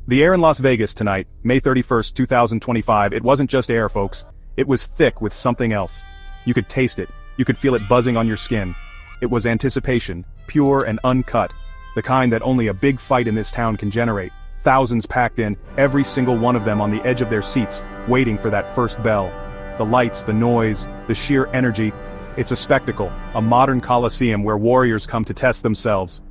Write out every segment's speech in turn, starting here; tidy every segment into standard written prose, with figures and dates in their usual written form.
The air in Las Vegas tonight, May 31st, 2025, it wasn't just air, folks. It was thick with something else. You could taste it. You could feel it buzzing on your skin. It was anticipation, pure and uncut. The kind that only a big fight in this town can generate. Thousands packed in, every single one of them on the edge of their seats, waiting for that first bell. The lights, the noise, the sheer energy. It's a spectacle, a modern coliseum where warriors come to test themselves.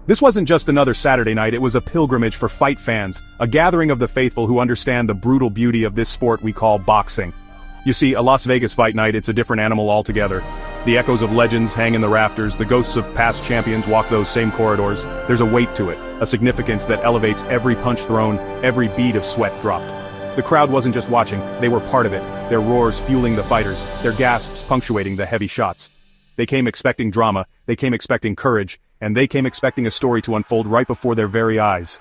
This wasn't just another Saturday night, it was a pilgrimage for fight fans, a gathering of the faithful who understand the brutal beauty of this sport we call boxing. You see, a Las Vegas fight night, it's a different animal altogether. The echoes of legends hang in the rafters, the ghosts of past champions walk those same corridors. There's a weight to it, a significance that elevates every punch thrown, every bead of sweat dropped. The crowd wasn't just watching, they were part of it, their roars fueling the fighters, their gasps punctuating the heavy shots. They came expecting drama, they came expecting courage, and they came expecting a story to unfold right before their very eyes.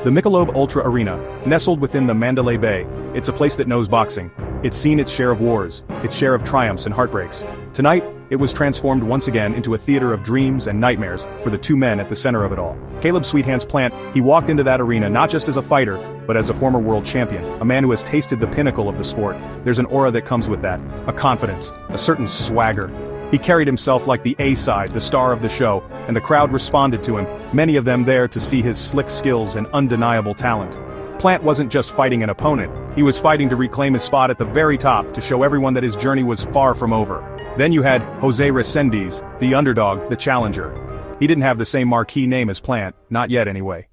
The Michelob Ultra Arena, nestled within the Mandalay Bay, it's a place that knows boxing. It's seen its share of wars, its share of triumphs and heartbreaks. Tonight, it was transformed once again into a theater of dreams and nightmares for the two men at the center of it all. Caleb "Sweethands" Plant, he walked into that arena not just as a fighter, but as a former world champion, a man who has tasted the pinnacle of the sport. There's an aura that comes with that, a confidence, a certain swagger. He carried himself like the A-side, the star of the show, and the crowd responded to him, many of them there to see his slick skills and undeniable talent. Plant wasn't just fighting an opponent, he was fighting to reclaim his spot at the very top to show everyone that his journey was far from over. Then you had Jose Resendiz, the underdog, the challenger. He didn't have the same marquee name as Plant, not yet anyway.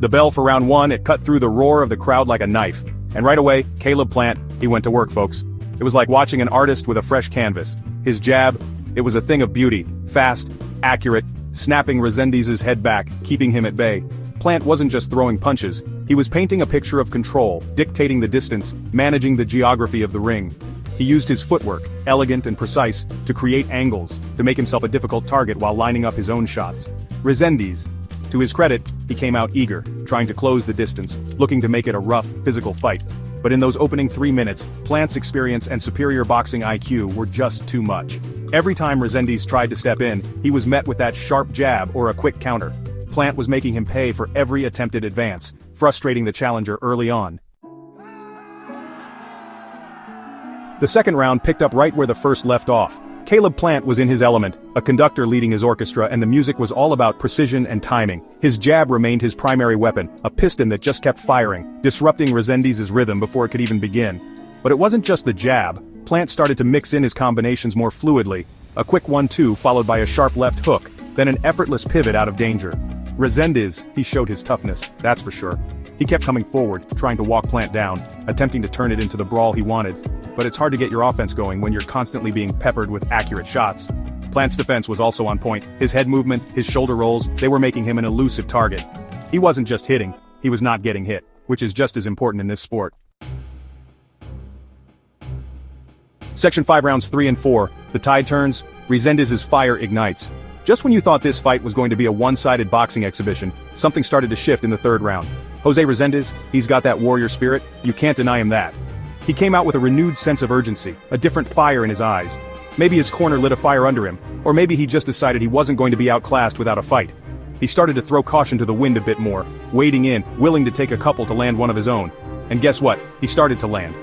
The bell for round one, it cut through the roar of the crowd like a knife. And right away, Caleb Plant, he went to work, folks. It was like watching an artist with a fresh canvas. His jab, it was a thing of beauty, fast, accurate, snapping Resendiz's head back, keeping him at bay. Plant wasn't just throwing punches, he was painting a picture of control, dictating the distance, managing the geography of the ring. He used his footwork, elegant and precise, to create angles, to make himself a difficult target while lining up his own shots. Resendiz, to his credit, he came out eager, trying to close the distance, looking to make it a rough, physical fight. But in those opening 3 minutes, Plant's experience and superior boxing IQ were just too much. Every time Resendiz tried to step in, he was met with that sharp jab or a quick counter. Plant was making him pay for every attempted advance, frustrating the challenger early on. The second round picked up right where the first left off. Caleb Plant was in his element, a conductor leading his orchestra, and the music was all about precision and timing. His jab remained his primary weapon, a piston that just kept firing, disrupting Resendiz's rhythm before it could even begin. But it wasn't just the jab. Plant started to mix in his combinations more fluidly. A quick 1-2 followed by a sharp left hook, then an effortless pivot out of danger. Resendiz, he showed his toughness, that's for sure. He kept coming forward, trying to walk Plant down, attempting to turn it into the brawl he wanted. But it's hard to get your offense going when you're constantly being peppered with accurate shots. Plant's defense was also on point. His head movement, his shoulder rolls, they were making him an elusive target. He wasn't just hitting, he was not getting hit, which is just as important in this sport. Section 5 rounds 3 and 4, the tide turns, Resendiz's fire ignites. Just when you thought this fight was going to be a one-sided boxing exhibition, something started to shift in the third round. Jose Resendiz, he's got that warrior spirit, you can't deny him that. He came out with a renewed sense of urgency, a different fire in his eyes. Maybe his corner lit a fire under him, or maybe he just decided he wasn't going to be outclassed without a fight. He started to throw caution to the wind a bit more, wading in, willing to take a couple to land one of his own. And guess what? He started to land.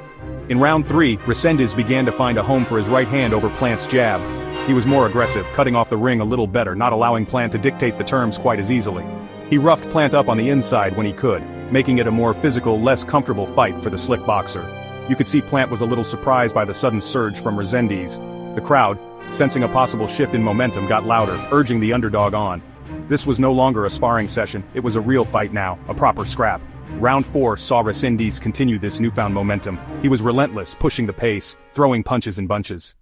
In round 3, Resendiz began to find a home for his right hand over Plant's jab. He was more aggressive, cutting off the ring a little better, not allowing Plant to dictate the terms quite as easily. He roughed Plant up on the inside when he could, making it a more physical, less comfortable fight for the slick boxer. You could see Plant was a little surprised by the sudden surge from Resendiz. The crowd, sensing a possible shift in momentum, got louder, urging the underdog on. This was no longer a sparring session, it was a real fight now, a proper scrap. Round 4 saw Resendiz continue this newfound momentum. He was relentless, pushing the pace, throwing punches in bunches.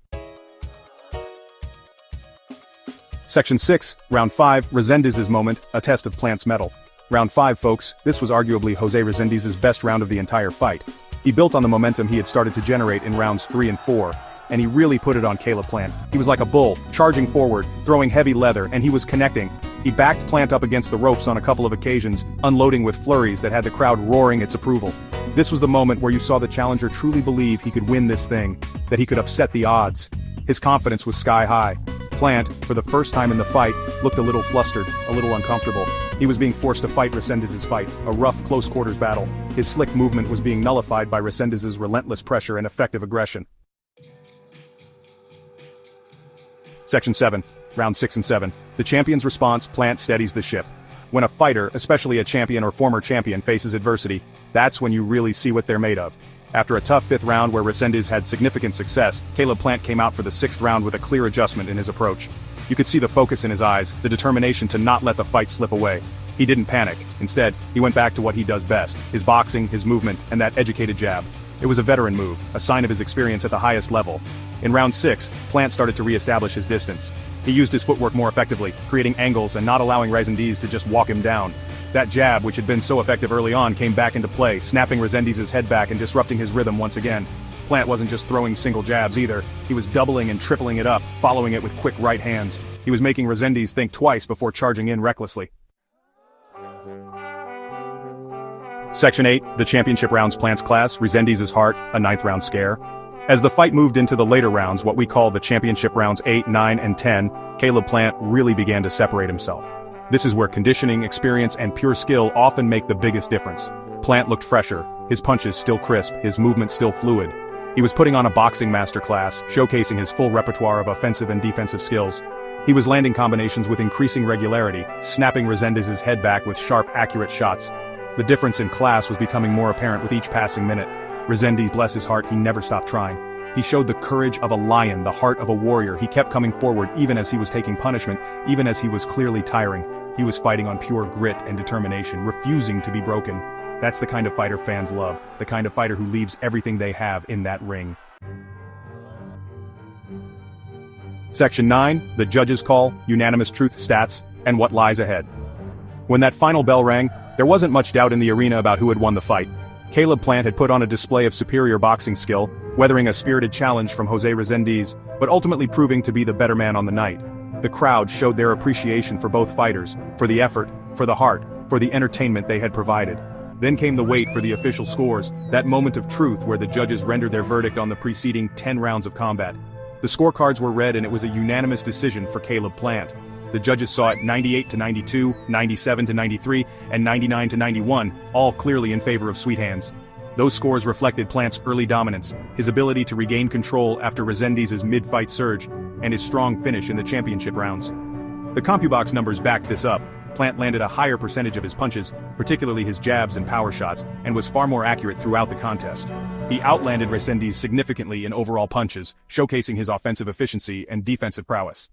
Section 6, Round 5, Resendiz's moment, a test of Plant's mettle. Round 5, folks, this was arguably Jose Resendiz's best round of the entire fight. He built on the momentum he had started to generate in rounds 3 and 4, and he really put it on Caleb Plant. He was like a bull, charging forward, throwing heavy leather, and he was connecting. He backed Plant up against the ropes on a couple of occasions, unloading with flurries that had the crowd roaring its approval. This was the moment where you saw the challenger truly believe he could win this thing, that he could upset the odds. His confidence was sky high. Plant, for the first time in the fight, looked a little flustered, a little uncomfortable. He was being forced to fight Resendiz's fight, a rough, close-quarters battle. His slick movement was being nullified by Resendiz's relentless pressure and effective aggression. Section 7, Round 6 and 7. The champion's response. Plant steadies the ship. When a fighter, especially a champion or former champion, faces adversity, that's when you really see what they're made of. After a tough 5th round where Resendiz had significant success, Caleb Plant came out for the 6th round with a clear adjustment in his approach. You could see the focus in his eyes, the determination to not let the fight slip away. He didn't panic. Instead, he went back to what he does best, his boxing, his movement, and that educated jab. It was a veteran move, a sign of his experience at the highest level. In round 6, Plant started to re-establish his distance. He used his footwork more effectively, creating angles and not allowing Resendiz to just walk him down. That jab, which had been so effective early on, came back into play, snapping Resendiz's head back and disrupting his rhythm once again. Plant wasn't just throwing single jabs either, he was doubling and tripling it up, following it with quick right hands. He was making Resendiz think twice before charging in recklessly. Section 8, the championship rounds. Plant's class, Resendiz's heart, a 9th round scare. As the fight moved into the later rounds, what we call the championship rounds 8, 9, and 10, Caleb Plant really began to separate himself. This is where conditioning, experience, and pure skill often make the biggest difference. Plant looked fresher, his punches still crisp, his movement still fluid. He was putting on a boxing masterclass, showcasing his full repertoire of offensive and defensive skills. He was landing combinations with increasing regularity, snapping Resendiz's head back with sharp, accurate shots. The difference in class was becoming more apparent with each passing minute. Resendiz, bless his heart, he never stopped trying. He showed the courage of a lion, the heart of a warrior. He kept coming forward even as he was taking punishment, even as he was clearly tiring. He was fighting on pure grit and determination, refusing to be broken. That's the kind of fighter fans love, the kind of fighter who leaves everything they have in that ring. Section 9, the judges' call, unanimous truth, stats, and what lies ahead. When that final bell rang, there wasn't much doubt in the arena about who had won the fight. Caleb Plant had put on a display of superior boxing skill, weathering a spirited challenge from Jose Resendiz, but ultimately proving to be the better man on the night. The crowd showed their appreciation for both fighters, for the effort, for the heart, for the entertainment they had provided. Then came the wait for the official scores, that moment of truth where the judges rendered their verdict on the preceding 10 rounds of combat. The scorecards were read and it was a unanimous decision for Caleb Plant. The judges saw it 98-92, 97-93, and 99-91, all clearly in favor of Sweet Hands. Those scores reflected Plant's early dominance, his ability to regain control after Resendiz's mid-fight surge, and his strong finish in the championship rounds. The CompuBox numbers backed this up. Plant landed a higher percentage of his punches, particularly his jabs and power shots, and was far more accurate throughout the contest. He outlanded Resendiz significantly in overall punches, showcasing his offensive efficiency and defensive prowess.